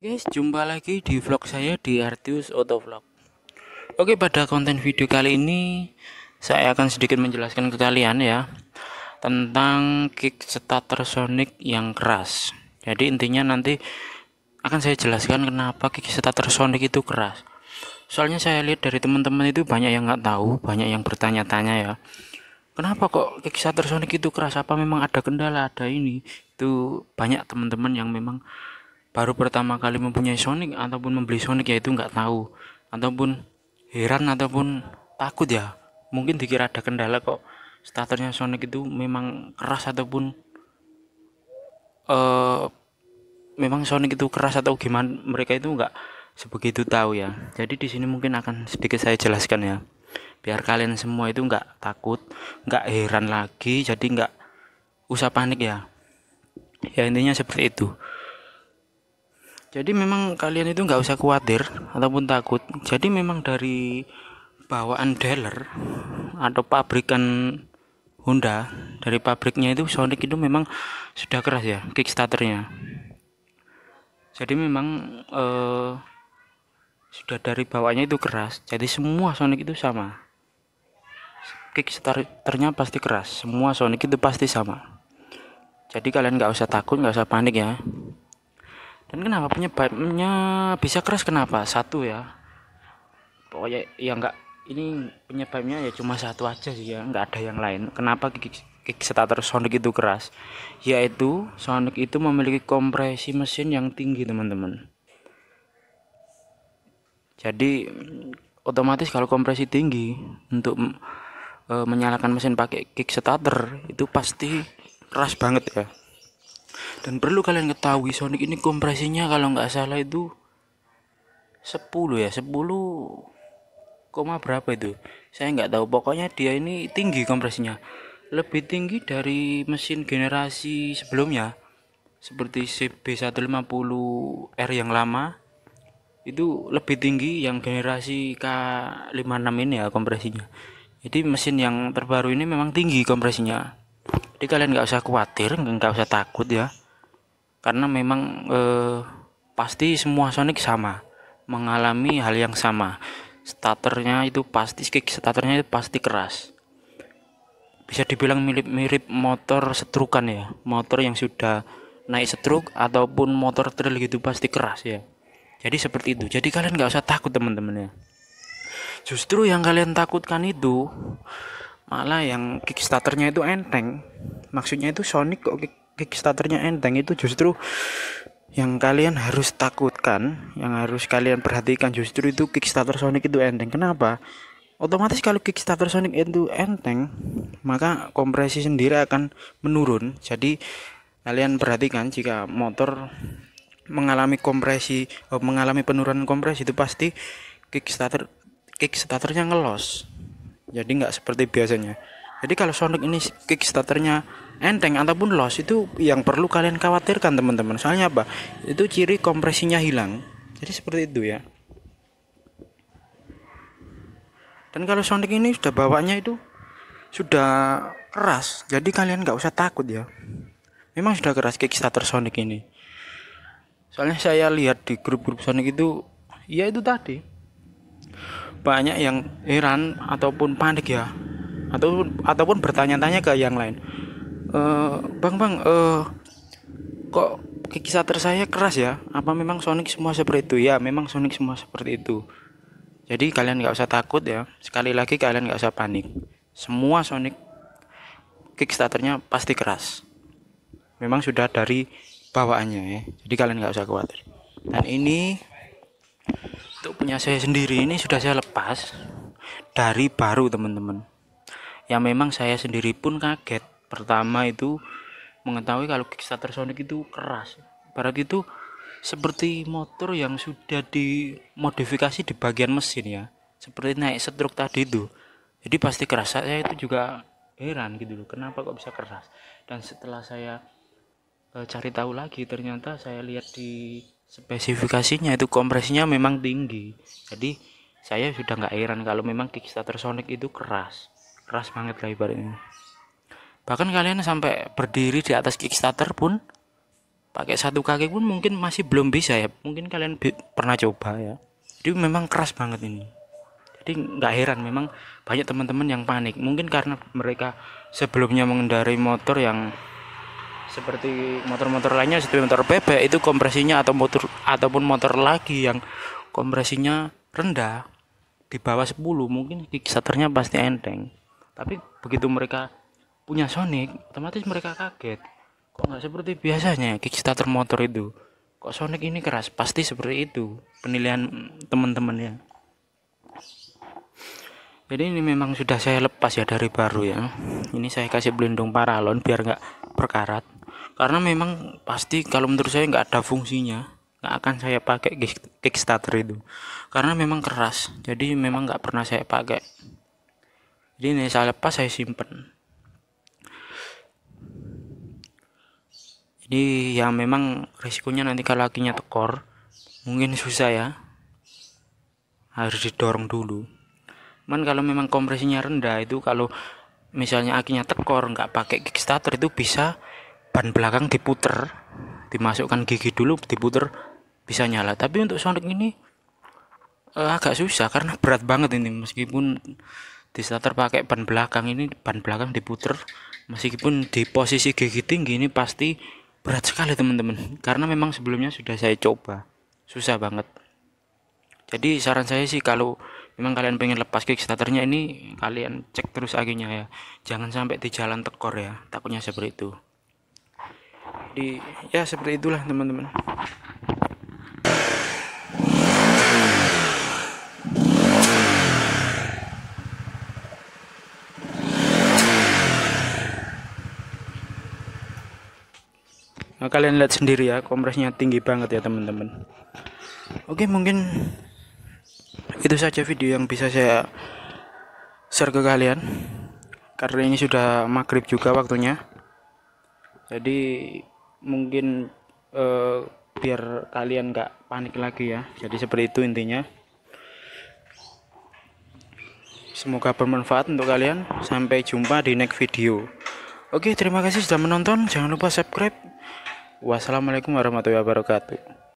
Guys, jumpa lagi di vlog saya di Artius Autovlog. Oke, pada konten video kali ini saya akan sedikit menjelaskan ke kalian ya tentang Kickstarter Sonic yang keras. Jadi intinya nanti akan saya jelaskan kenapa Kickstarter Sonic itu keras. Soalnya saya lihat dari teman-teman itu banyak yang nggak tahu, banyak yang bertanya-tanya ya. Kenapa kok Kickstarter Sonic itu keras? Apa memang ada kendala, ada ini? Itu banyak teman-teman yang memang baru pertama kali mempunyai Sonic ataupun membeli Sonic ya itu nggak tahu ataupun heran ataupun takut ya, mungkin dikira ada kendala kok starternya Sonic itu memang keras ataupun eh memang Sonic itu keras atau gimana, mereka itu nggak sebegitu tahu ya. Jadi di sini mungkin akan sedikit saya jelaskan ya, biar kalian semua itu nggak takut, nggak heran lagi, jadi nggak usah panik ya. Ya intinya seperti itu. Jadi memang kalian itu nggak usah khawatir ataupun takut. Jadi memang dari bawaan dealer atau pabrikan Honda, dari pabriknya itu Sonic itu memang sudah keras ya Kickstarternya. Jadi memang sudah dari bawahnya itu keras. Jadi semua Sonic itu sama. Kickstarternya pasti keras. Semua Sonic itu pasti sama. Jadi kalian nggak usah takut, nggak usah panik ya. Dan kenapa penyebabnya bisa keras? Kenapa? Satu ya, pokoknya ya nggak, ini penyebabnya ya cuma satu aja sih ya, nggak ada yang lain. Kenapa Kickstarter Sonic itu keras? Yaitu Sonic itu memiliki kompresi mesin yang tinggi teman-teman. Jadi otomatis kalau kompresi tinggi untuk menyalakan mesin pakai Kickstarter itu pasti keras banget ya. Dan perlu kalian ketahui Sonic ini kompresinya kalau nggak salah itu 10 ya, 10 koma berapa itu, saya nggak tahu. Pokoknya dia ini tinggi kompresinya, lebih tinggi dari mesin generasi sebelumnya seperti CB150R yang lama. Itu lebih tinggi yang generasi K56 ini ya kompresinya. Jadi mesin yang terbaru ini memang tinggi kompresinya. Jadi kalian nggak usah khawatir, nggak usah takut ya, karena memang pasti semua Sonic sama, mengalami hal yang sama. Starternya itu pasti, starternya itu pasti keras. Bisa dibilang mirip-mirip motor setrukan ya, motor yang sudah naik setruk ataupun motor trail gitu pasti keras ya. Jadi seperti itu. Jadi kalian nggak usah takut teman-teman ya. Justru yang kalian takutkan itu malah yang Kickstarternya itu enteng. Maksudnya itu Sonic kok Kickstarternya enteng, itu justru yang kalian harus takutkan, yang harus kalian perhatikan. Justru itu Kickstarter Sonic itu enteng. Kenapa? Otomatis kalau Kickstarter Sonic itu enteng, maka kompresi sendiri akan menurun. Jadi kalian perhatikan, jika motor mengalami mengalami penurunan kompresi itu pasti Kickstarternya ngelos. Jadi nggak seperti biasanya. Jadi kalau Sonic ini Kickstarternya enteng ataupun loss, itu yang perlu kalian khawatirkan teman-teman. Soalnya apa? Itu ciri kompresinya hilang. Jadi seperti itu ya. Dan kalau Sonic ini sudah bawanya itu sudah keras, jadi kalian nggak usah takut ya. Memang sudah keras Kickstarter Sonic ini. Soalnya saya lihat di grup-grup Sonic itu, ya itu tadi, banyak yang heran ataupun panik ya, ataupun bertanya-tanya ke yang lain. Bang, kok Kickstarter saya keras ya? Apa memang Sonic semua seperti itu? Ya, memang Sonic semua seperti itu. Jadi kalian nggak usah takut ya. Sekali lagi kalian nggak usah panik. Semua Sonic Kickstarternya pasti keras. Memang sudah dari bawaannya ya. Jadi kalian nggak usah khawatir. Dan ini untuk punya saya sendiri, ini sudah saya lepas dari baru teman-teman. Yang memang saya sendiri pun kaget. Pertama itu mengetahui kalau Kickstarter Sonic itu keras. Barat itu seperti motor yang sudah dimodifikasi di bagian mesin ya, seperti naik setruk tadi itu. Jadi pasti keras. Saya itu juga heran gitu loh, kenapa kok bisa keras. Dan setelah saya cari tahu lagi, ternyata saya lihat di spesifikasinya itu kompresinya memang tinggi. Jadi saya sudah nggak heran kalau memang Kickstarter Sonic itu keras banget lah ibaratnya. Bahkan kalian sampai berdiri di atas Kickstarter pun pakai satu kaki pun mungkin masih belum bisa ya, mungkin kalian pernah coba ya. Jadi memang keras banget ini. Jadi nggak heran memang banyak teman-teman yang panik, mungkin karena mereka sebelumnya mengendarai motor yang seperti motor-motor lainnya, seperti motor bebek itu kompresinya, atau motor ataupun motor lagi yang kompresinya rendah di bawah 10, mungkin kickstarternya pasti enteng. Tapi begitu mereka punya Sonic, otomatis mereka kaget, kok nggak seperti biasanya kickstarter motor itu, kok Sonic ini keras. Pasti seperti itu penilaian teman-temannya. Jadi ini memang sudah saya lepas ya dari baru ya, ini saya kasih pelindung paralon biar nggak berkarat, karena memang pasti kalau menurut saya nggak ada fungsinya, nggak akan saya pakai kickstarter itu, karena memang keras. Jadi memang nggak pernah saya pakai. Jadi ini saya lepas, saya simpen. Ini yang memang risikonya nanti kalau akinya tekor mungkin susah ya, harus didorong dulu. Cuman kalau memang kompresinya rendah itu, kalau misalnya akinya tekor nggak pakai kickstarter itu bisa ban belakang diputer, dimasukkan gigi dulu diputer, bisa nyala. Tapi untuk Sonic ini agak susah karena berat banget ini, meskipun di starter pakai ban belakang, ini ban belakang diputer meskipun di posisi gigi tinggi ini pasti berat sekali teman-teman, karena memang sebelumnya sudah saya coba, susah banget. Jadi saran saya sih, kalau memang kalian pengen lepas kickstarternya ini, kalian cek terus akinya ya, jangan sampai di jalan tekor ya, takutnya seperti itu. Jadi ya seperti itulah teman-teman. Nah, kalian lihat sendiri ya, kompresnya tinggi banget ya teman-teman. Oke, mungkin itu saja video yang bisa saya share ke kalian, karena ini sudah maghrib juga waktunya. Jadi mungkin biar kalian nggak panik lagi ya, jadi seperti itu intinya. Semoga bermanfaat untuk kalian. Sampai jumpa di next video. Oke, terima kasih sudah menonton, jangan lupa subscribe. Wassalamualaikum warahmatullahi wabarakatuh.